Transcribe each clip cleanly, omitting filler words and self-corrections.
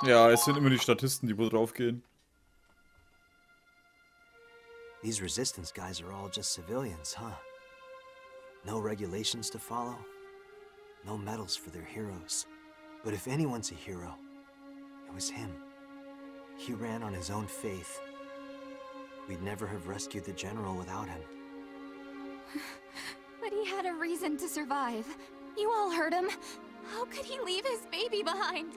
Ja, es sind immer die Statisten, die wo draufgehen. These resistance guys are all just civilians, huh? No regulations to follow. No medals for their heroes. But if anyone's a hero, it was him. He ran on his own faith. We'd never have rescued the general without him. But he had a reason to survive. You all heard him. How could he leave his baby behind?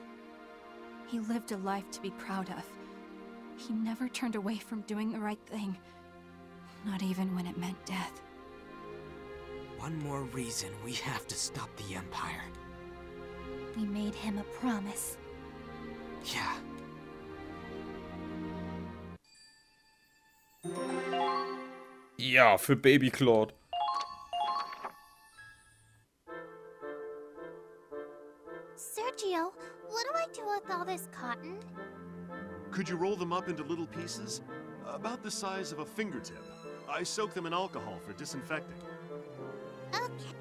He lived a life to be proud of. He never turned away from doing the right thing. Not even when it meant death. One more reason we have to stop the Empire. We made him a promise. Yeah. Ja, für Baby Claude. Sergio, what do I do with all this cotton? Could you roll them up into little pieces? About the size of a fingertip. I soak them in alcohol for disinfecting. Okay.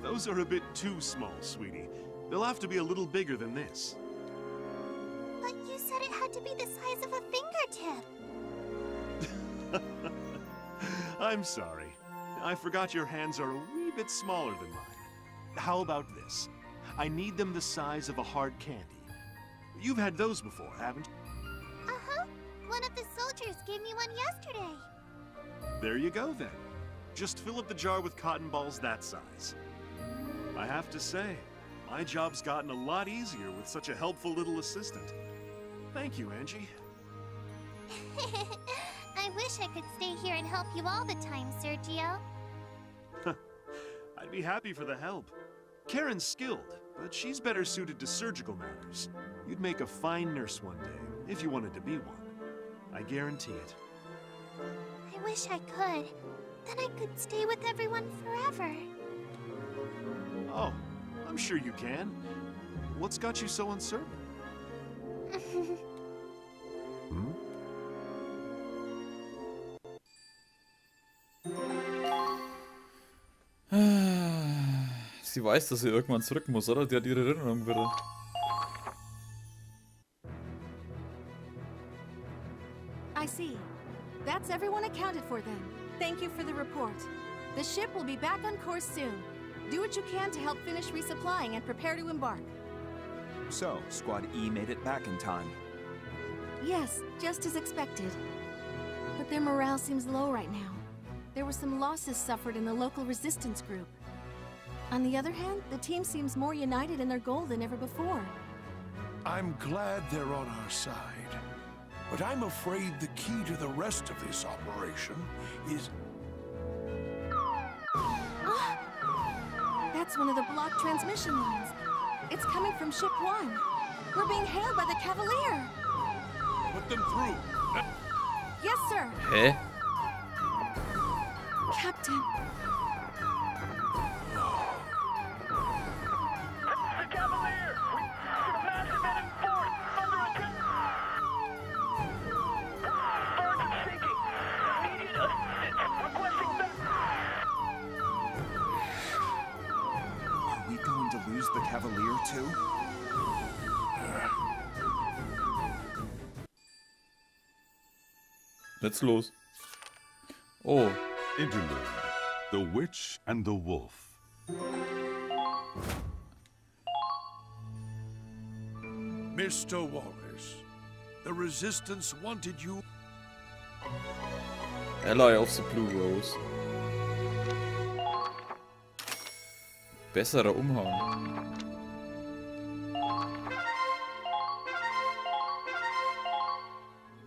Those are a bit too small, sweetie. They'll have to be a little bigger than this. But you said it had to be the size of a fingertip. I'm sorry. I forgot your hands are a wee bit smaller than mine. How about this? I need them the size of a hard candy. You've had those before, haven't you? Uh-huh. One of the soldiers gave me one yesterday. There you go, then. Just fill up the jar with cotton balls that size. I have to say, my job's gotten a lot easier with such a helpful little assistant. Thank you, Angie. I wish I could stay here and help you all the time, Sergio. I'd be happy for the help. Karen's skilled, but she's better suited to surgical matters. You'd make a fine nurse one day, if you wanted to be one. I guarantee it. I wish I could. Then I could stay with everyone forever. Oh, I'm sure you can. What's got you so uncertain? Sie weiß, dass sie irgendwann zurück muss, oder? Die hat ihre Erinnerung wieder. I see. That's everyone accounted for then. Thank you for the report. The ship will be back on course soon. Do what you can to help finish resupplying and prepare to embark. So, Squad E made it back in time. Yes, just as expected. But their morale seems low right now. There were some losses suffered in the local resistance group. On the other hand, the team seems more united in their goal than ever before. I'm glad they're on our side. But I'm afraid the key to the rest of this operation is... That's one of the blocked transmission lines. It's coming from Ship 1. We're being hailed by the Cavalier. Put them through. Yes, sir. Hä? Captain. The Cavalier! Massive enemy force! Under attack! Birds are sinking! Immediate assistance! Requesting back! Are we going to lose the Cavalier too? Let's los. Oh. Interlude. The Witch and the Wolf. Mr. Wallace, the Resistance wanted you... Ally of the Blue Rose. Besserer Umhang.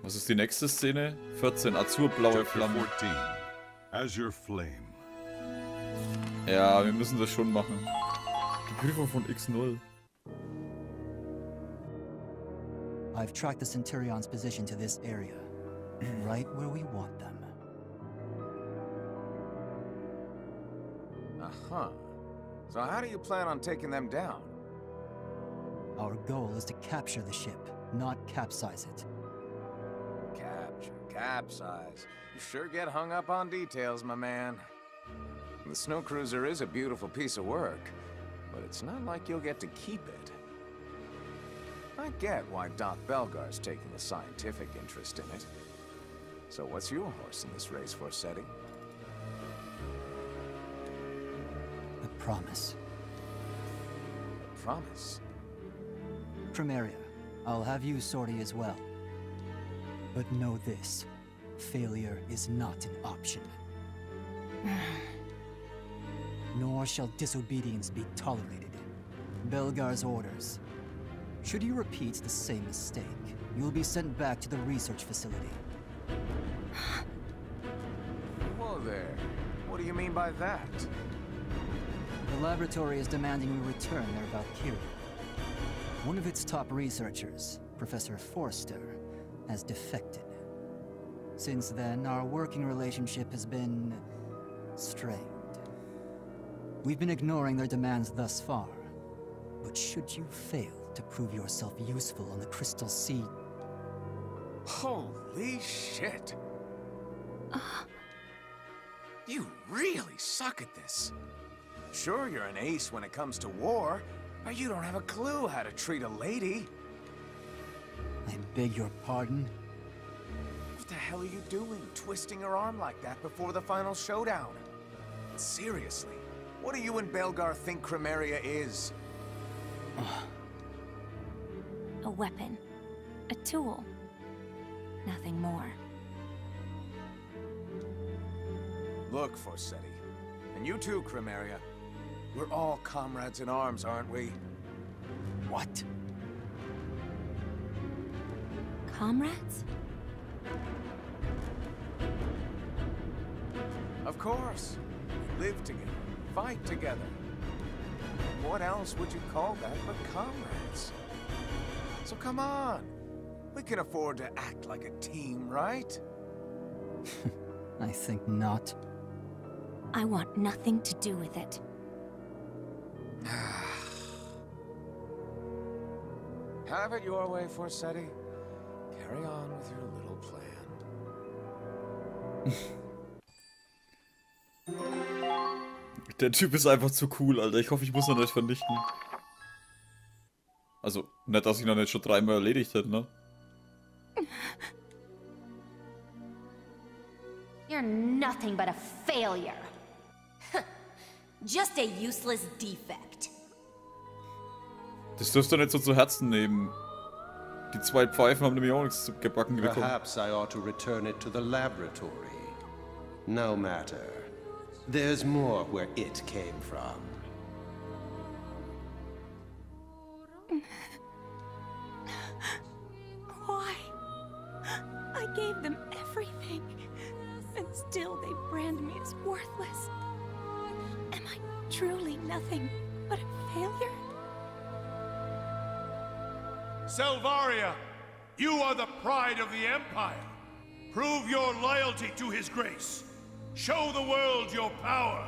Was ist die nächste Szene? 14, azurblaue Flamme. 14. Azure Flame. Ja, wir müssen das schon machen. Die Prüfung von X0. I've tracked the Centurion's position to this area. Right where we want them. Uh-huh. So how do you plan on taking them down? Our goal is to capture the ship, not capsize it. Capsize. You sure get hung up on details, my man. The snow cruiser is a beautiful piece of work, but it's not like you'll get to keep it. I get why Doc Belgar's taking a scientific interest in it. So what's your horse in this race, Forseti? A promise. A promise? Primaria, I'll have you sortie as well. But know this, failure is not an option. Nor shall disobedience be tolerated. Belgar's orders. Should you repeat the same mistake, you will be sent back to the research facility. Whoa there. What do you mean by that? The laboratory is demanding we return their Valkyria. One of its top researchers, Professor Forster, has defected. Since then, our working relationship has been strained. We've been ignoring their demands thus far, but should you fail to prove yourself useful on the Crystal Sea... Holy shit! You really suck at this. Sure, you're an ace when it comes to war, but you don't have a clue how to treat a lady. I beg your pardon? What the hell are you doing, twisting her arm like that before the final showdown? Seriously, what do you and Belgar think Primaria is? A weapon. A tool. Nothing more. Look, Forseti. And you too, Primaria. We're all comrades in arms, aren't we? What? Comrades? Of course. We live together, fight together. What else would you call that but comrades? So come on. We can afford to act like a team, right? I think not. I want nothing to do with it. Have it your way, Forseti. Carry on with your little plan. Der Typ ist einfach zu cool, Alter. Ich hoffe, ich muss ihn nicht vernichten. Also, nicht, dass ich ihn nicht schon 3-mal erledigt hätte, ne? You're nothing but a failure. Just a useless defect. Das dürfst du nicht so zu Herzen nehmen. Die 2 Pfeifen haben nämlich auch nichts gebacken bekommen. Perhaps I ought to return it to the laboratory. No matter. There's more where it came from. Why? I gave them everything, and still they brand me as worthless. Am I truly nothing but a failure? Selvaria, you are the pride of the Empire. Prove your loyalty to His grace. Show the world your power.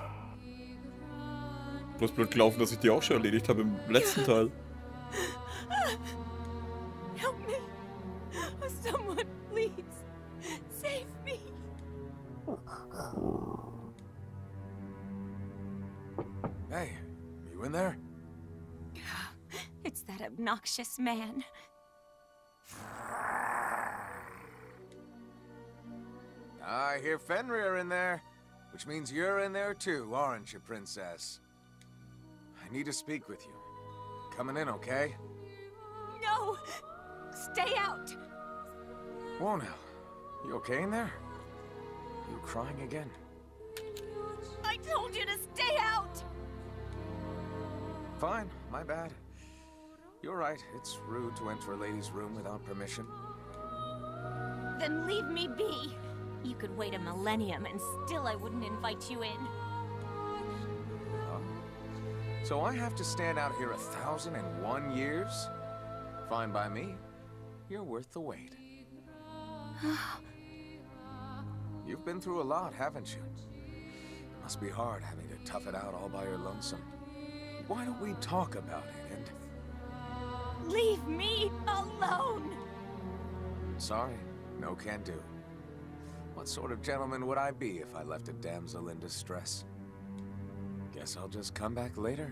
Bloß blöd gelaufen, dass ich die auch schon erledigt habe im letzten Teil. Help me. Someone, please. Save me. Hey, you in there? It's that obnoxious man. I hear Fenrir in there, which means you're in there too, aren't you, Princess? I need to speak with you. Coming in, okay? No! Stay out! Whoa now. You okay in there? You crying again? I told you to stay out! Fine, my bad. You're right, it's rude to enter a lady's room without permission. Then leave me be. You could wait a millennium and still I wouldn't invite you in. So I have to stand out here 1,001 years? Fine by me. You're worth the wait. You've been through a lot, haven't you? Must be hard having to tough it out all by your lonesome. Why don't we talk about it and... Leave me alone! Sorry, no can do. What sort of gentleman would I be if I left a damsel in distress? Guess I'll just come back later.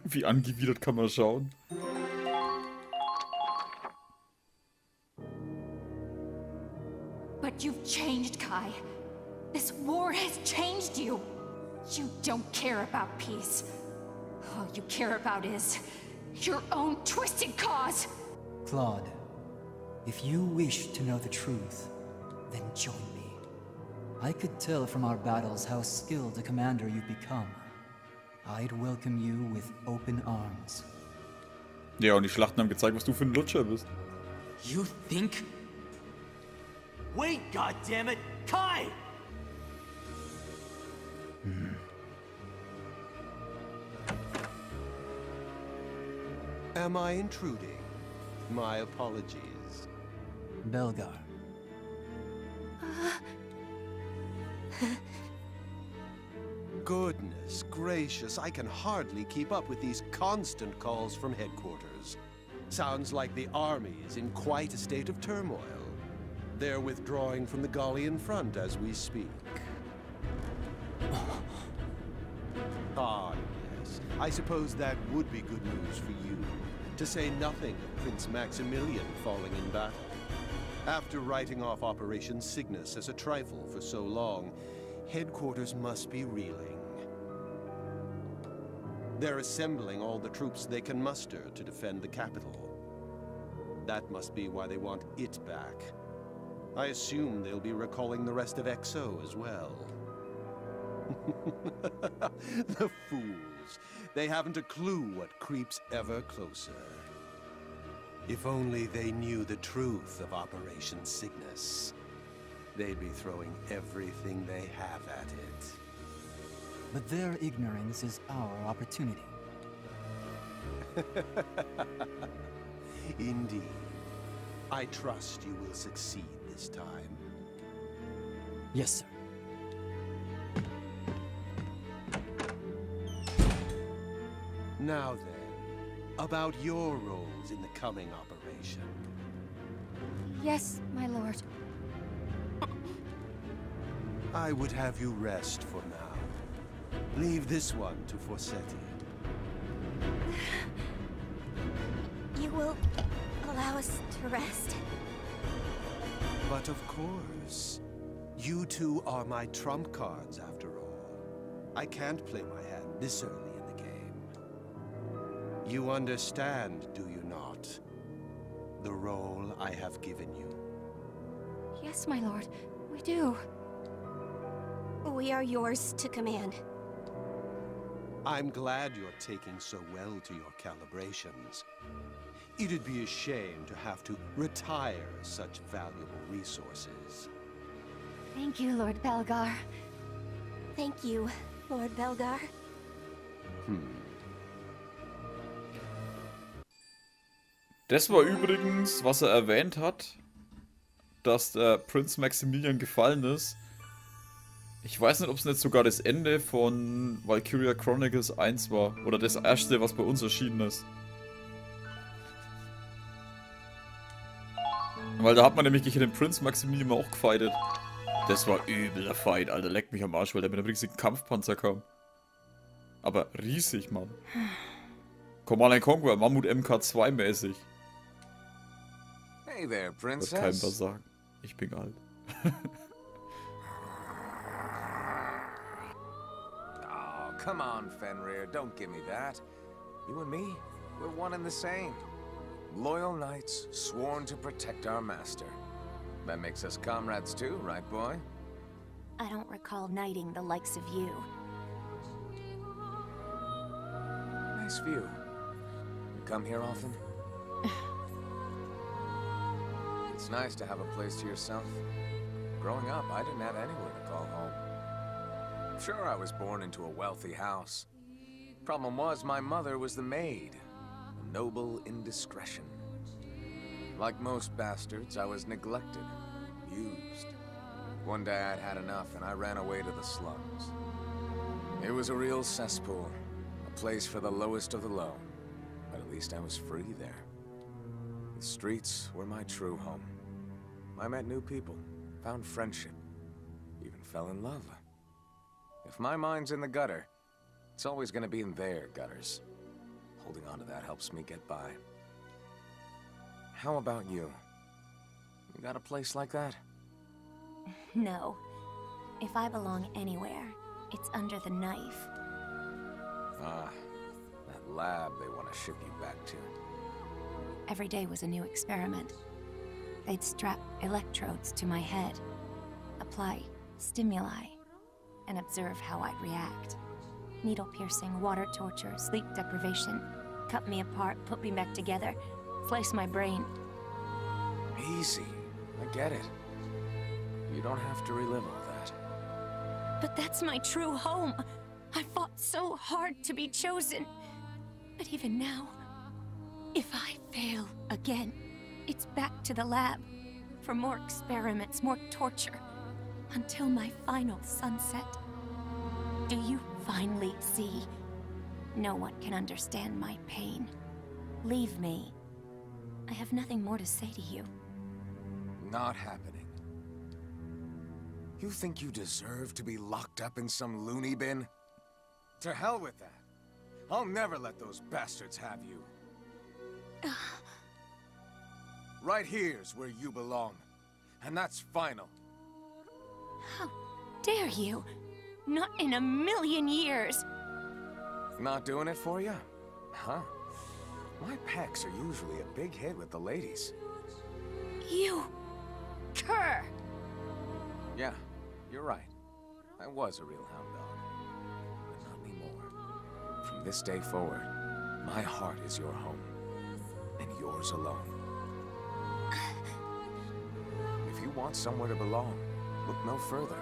Wie angewidert kann man schauen. But you've changed, Kai. This war has changed you. You don't care about peace. All you care about is your own twisted cause. Claude, if you wish to know the truth, then join me. I could tell from our battles how skilled a commander you've become. I'd welcome you with open arms. Ja, und die Schlachten haben gezeigt, was du für ein Lutscher bist. You think? Wait, goddammit! Kai! Am I intruding? My apologies. Belgar. Goodness gracious, I can hardly keep up with these constant calls from headquarters. Sounds like the army is in quite a state of turmoil. They're withdrawing from the Gallian front as we speak. Ah, yes. I suppose that would be good news for you. To say nothing of Prince Maximilian falling in battle. After writing off Operation Cygnus as a trifle for so long, headquarters must be reeling. They're assembling all the troops they can muster to defend the capital. That must be why they want it back. I assume they'll be recalling the rest of XO as well. The fools. They haven't a clue what creeps ever closer. If only they knew the truth of Operation Cygnus, they'd be throwing everything they have at it. But their ignorance is our opportunity. Indeed. I trust you will succeed this time. Yes, sir. Now then, about your roles in the coming operation. Yes, my lord. I would have you rest for now. Leave this one to Forsetti. You will allow us to rest? But of course. You two are my trump cards, after all. I can't play my hand this early in the game. You understand, do you not? The role I have given you. Yes, my lord. We do. We are yours to command. I'm glad you're taking so well to your calibrations. It'd be a shame to have to retire such valuable resources. Thank you, Lord Belgar. Thank you, Lord Belgar. Das war übrigens, was er erwähnt hat, dass der Prinz Maximilian gefallen ist. Ich weiß nicht, ob es nicht sogar das Ende von Valkyria Chronicles 1 war. Oder das erste, was bei uns erschienen ist. Weil da hat man nämlich gegen den Prinz Maximilian auch gefightet. Das war übel der Fight, Alter. Leck mich am Arsch, weil der mit einem riesigen Kampfpanzer kam. Aber riesig, Mann. Command & Conquer, Mammut MK2 mäßig. Hey there, Princess. Wird keinem was sagen. Ich bin alt. Oh, come on, Fenrir. Don't give me that. You and me, we're one and the same. Loyal knights, sworn to protect our master. That makes us comrades too, right, boy? I don't recall knighting the likes of you. Nice view. You come here often? It's nice to have a place to yourself. Growing up, I didn't have anywhere to call home. Sure, I was born into a wealthy house. Problem was, my mother was the maid. A noble indiscretion. Like most bastards, I was neglected, used. One day I'd had enough and I ran away to the slums. It was a real cesspool, a place for the lowest of the low. But at least I was free there. The streets were my true home. I met new people, found friendship, fell in love. If my mind's in the gutter, it's always gonna be in their gutters. Holding on to that helps me get by. How about you? You got a place like that? No. If I belong anywhere, it's under the knife. Ah, that lab they want to ship you back to. Every day was a new experiment. They'd strap electrodes to my head, apply stimuli, and observe how I'd react. Needle piercing, water torture, sleep deprivation, cut me apart, put me back together, slice my brain. Easy. I get it. You don't have to relive all that. But that's my true home. I fought so hard to be chosen. But even now, if I fail again, it's back to the lab for more experiments, more torture, until my final sunset. Do you finally see? No one can understand my pain. Leave me. I have nothing more to say to you. Not happening. You think you deserve to be locked up in some loony bin? To hell with that. I'll never let those bastards have you. Right here's where you belong. And that's final. How dare you? Not in a million years. Not doing it for you? Huh? My pecs are usually a big hit with the ladies. You... cur! Yeah, you're right. I was a real hound dog. But not anymore. From this day forward, my heart is your home. And yours alone. If you want somewhere to belong, look no further.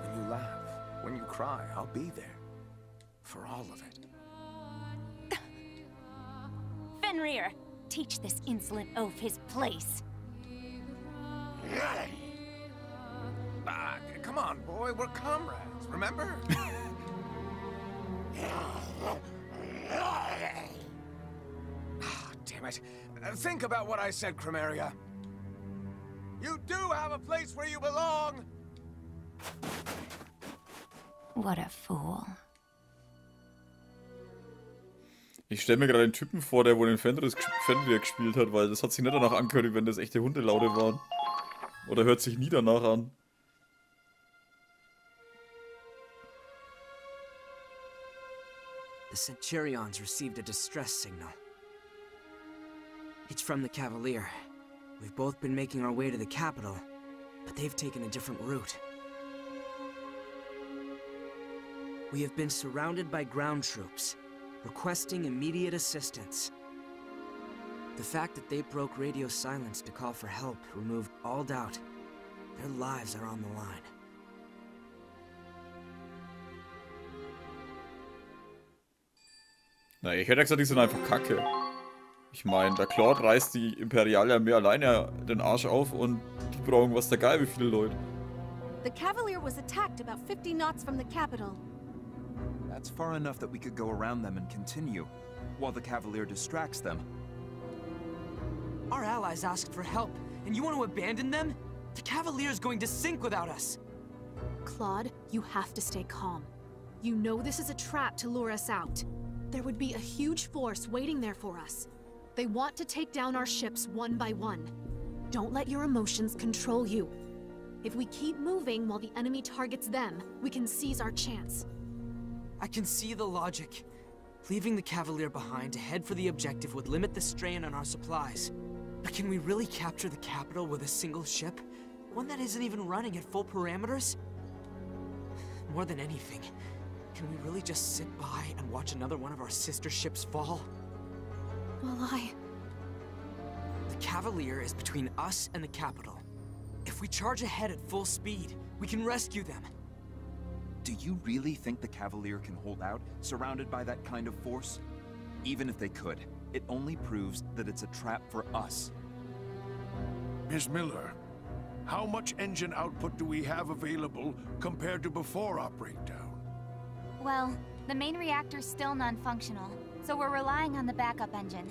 When you laugh, when you cry, I'll be there. For all of it. Fenrir, teach this insolent oaf his place. Come on, boy, we're comrades, remember? Damn it. Think about what I said, Chromaria. You do have a place where you belong! What a fool. Ich stelle mir gerade den Typen vor, der wohl den Fenrir gespielt hat, weil das hat sich nicht danach angehört, wenn das echte Hundelaute waren. Oder hört sich nie danach an. The Centurions received a distress signal. It's from the Cavalier. We've both been making our way to the capital, but they've taken a different route. We have been surrounded by ground troops, requesting immediate assistance. The fact that they broke radio silence to call for help removed all doubt. Their lives are on the line. Na, ich hätte gesagt, die sind einfach kacke. Ich meine, der Claude reißt die Imperialarmee alleine den Arsch auf und die brauchen was der Geil, wie viele Leute. The Cavalier was attacked about 50 knots from the capital. That's far enough that we could go around them and continue, while the Cavalier distracts them. Our allies asked for help, and you want to abandon them? The Cavalier's going to sink without us! Claude, you have to stay calm. You know this is a trap to lure us out. There would be a huge force waiting there for us. They want to take down our ships one by one. Don't let your emotions control you. If we keep moving while the enemy targets them, we can seize our chance. I can see the logic. Leaving the Cavalier behind to head for the objective would limit the strain on our supplies. But can we really capture the capital with a single ship? One that isn't even running at full parameters? More than anything, can we really just sit by and watch another one of our sister ships fall? Well, The Cavalier is between us and the capital. If we charge ahead at full speed, we can rescue them. Do you really think the Cavalier can hold out, surrounded by that kind of force? Even if they could, it only proves that it's a trap for us. Ms. Miller, how much engine output do we have available compared to before our breakdown? Well, the main reactor's still non-functional, so we're relying on the backup engine.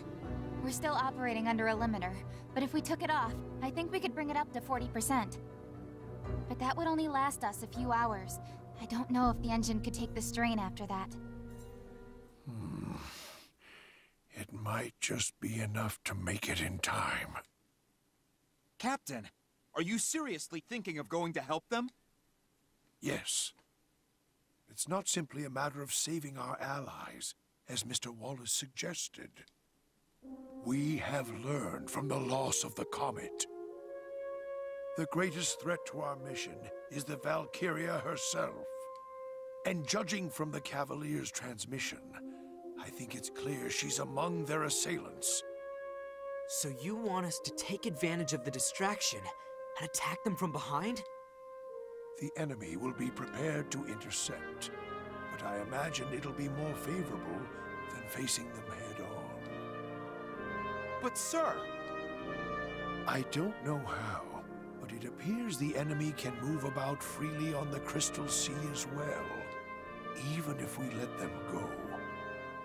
We're still operating under a limiter, but if we took it off, I think we could bring it up to 40%. But that would only last us a few hours. I don't know if the engine could take the strain after that. It might just be enough to make it in time. Captain, are you seriously thinking of going to help them? Yes. It's not simply a matter of saving our allies, as Mr. Wallace suggested. We have learned from the loss of the comet. The greatest threat to our mission is the Valkyria herself. And judging from the Cavalier's transmission, I think it's clear she's among their assailants. So you want us to take advantage of the distraction and attack them from behind? The enemy will be prepared to intercept, but I imagine it'll be more favorable than facing them head-on. But sir... I don't know how, but it appears the enemy can move about freely on the Crystal Sea as well. Even if we let them go,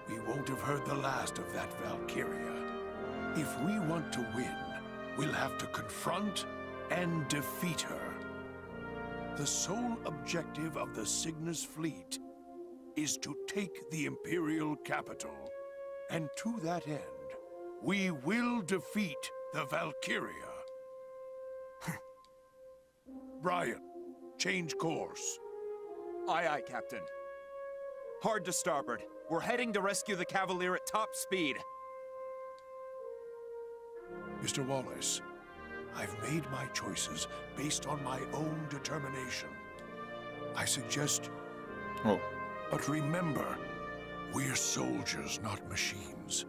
we won't have heard the last of that Valkyria. If we want to win, we'll have to confront and defeat her. The sole objective of the Cygnus fleet is to take the Imperial capital. And to that end, we will defeat the Valkyria. Brian, change course. Aye, aye, Captain. Hard to starboard. We're heading to rescue the Cavalier at top speed. Mr. Wallace, I've made my choices based on my own determination. I suggest... Oh. But remember, we're soldiers, not machines.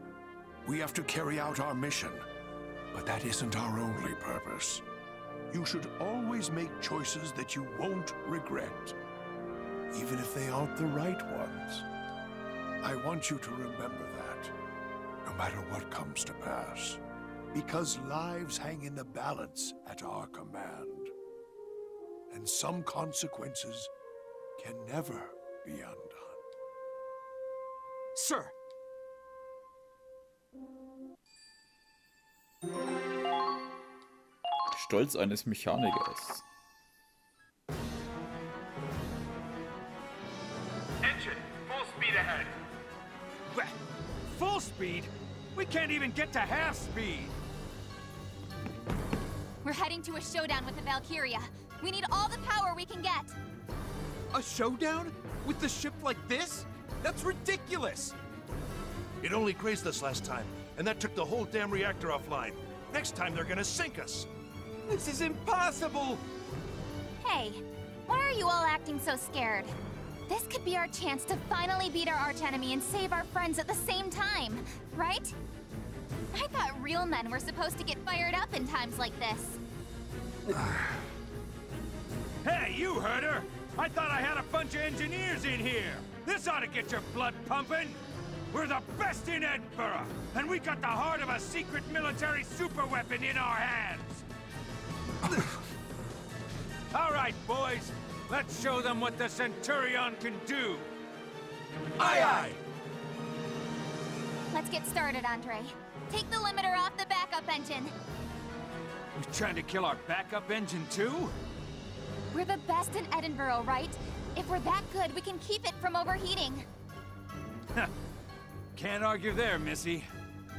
We have to carry out our mission, but that isn't our only purpose. You should always make choices that you won't regret, even if they aren't the right ones. I want you to remember that, no matter what comes to pass. Because lives hang in the balance at our command. And some consequences can never be undone. Sir! Stolz eines Mechanikers. Engine, full speed ahead. What? Full speed? We can't even get to half speed. We're heading to a showdown with the Valkyria. We need all the power we can get. A showdown? With the ship like this? That's ridiculous! It only grazed us last time, and that took the whole damn reactor offline. Next time they're gonna sink us. This is impossible! Hey, why are you all acting so scared? This could be our chance to finally beat our archenemy and save our friends at the same time, right? I thought real men were supposed to get fired up in times like this. Hey, you heard her! I thought I had a bunch of engineers in here! This ought to get your blood pumping! We're the best in Edinburgh, and we got the heart of a secret military superweapon in our hands! All right, boys, let's show them what the Centurion can do! Aye, aye! Let's get started, Andre. Take the limiter off the backup engine. You're trying to kill our backup engine, too? We're the best in Edinburgh, right? If we're that good, we can keep it from overheating. Can't argue there, Missy.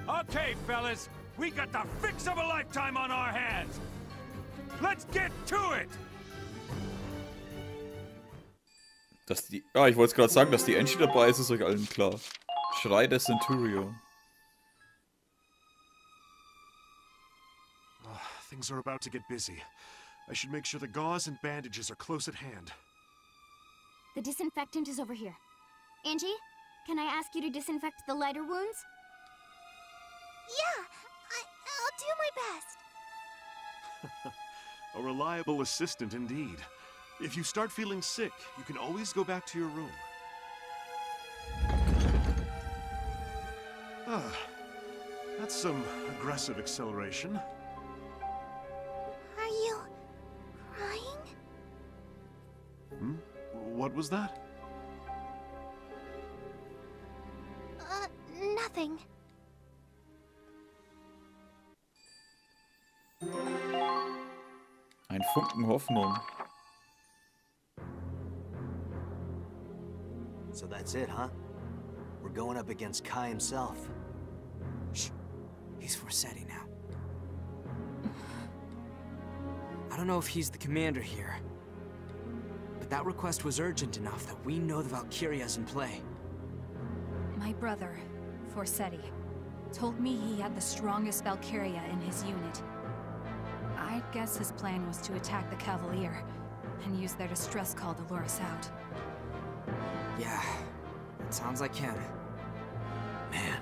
Okay, fellas, we got the fix of a lifetime on our hands. Let's get to it! Ich wollte es gerade sagen, dass die Engie dabei ist euch allen klar. Schrei der Centurion. Things are about to get busy. I should make sure the gauze and bandages are close at hand. The disinfectant is over here. Angie, can I ask you to disinfect the lighter wounds? Yeah, I'll do my best. A reliable assistant indeed. If you start feeling sick, you can always go back to your room. That's some aggressive acceleration. Are you crying? What was that? Nothing. Ein Funken Hoffnung. That's it, huh? We're going up against Kai himself. Shh. He's Forsetti now. I don't know if he's the commander here, but that request was urgent enough that we know the Valkyria's in play. My brother, Forsetti, told me he had the strongest Valkyria in his unit. I guess his plan was to attack the Cavalier and use their distress call to lure us out. Yeah, it sounds like him. Man,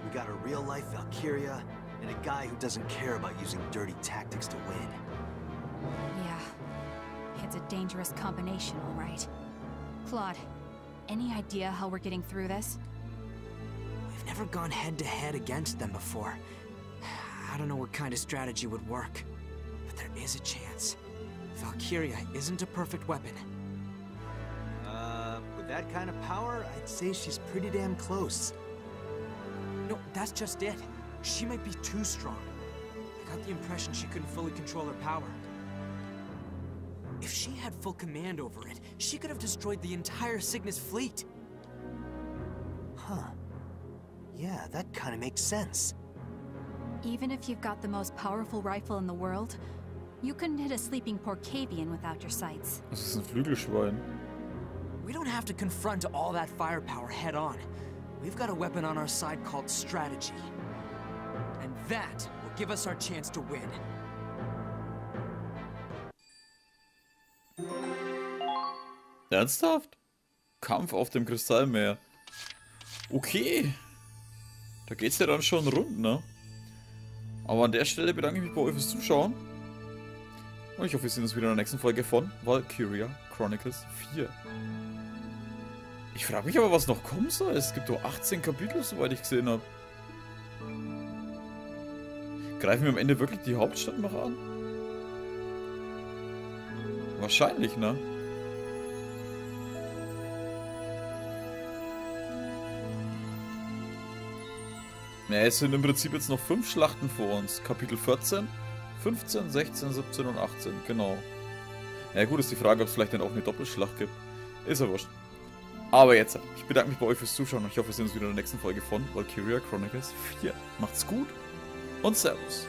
we got a real-life Valkyria and a guy who doesn't care about using dirty tactics to win. Yeah, it's a dangerous combination, all right. Claude, any idea how we're getting through this? We've never gone head-to-head against them before. I don't know what kind of strategy would work, but there is a chance. Valkyria isn't a perfect weapon. With that kind of power, I'd say she's pretty damn close. No, that's just it. She might be too strong. I got the impression she couldn't fully control her power. If she had full command over it, she could have destroyed the entire Cygnus fleet. Huh. Yeah, that kind of makes sense. Even if you've got the most powerful rifle in the world, you couldn't hit a sleeping Porcavian without your sights. Das ist ein Flügelschwein. We don't have to confront all that firepower head-on. We've got a weapon on our side called strategy. And that will give us our chance to win. Ernsthaft? Kampf auf dem Kristallmeer. Okay. Da geht's ja dann schon rund, ne? Aber an der Stelle bedanke ich mich bei euch fürs Zuschauen. Und ich hoffe, wir sehen uns wieder in der nächsten Folge von Valkyria Chronicles 4. Ich frage mich aber, was noch kommen soll. Es gibt doch 18 Kapitel, soweit ich gesehen habe. Greifen wir am Ende wirklich die Hauptstadt noch an? Wahrscheinlich, ne? Ja, es sind im Prinzip jetzt noch 5 Schlachten vor uns. Kapitel 14, 15, 16, 17 und 18, genau. Ja gut, ist die Frage, ob es vielleicht dann auch eine Doppelschlacht gibt. Ist ja wurscht. Aber jetzt, ich bedanke mich bei euch fürs Zuschauen und ich hoffe, wir sehen uns wieder in der nächsten Folge von Valkyria Chronicles 4. Macht's gut und Servus.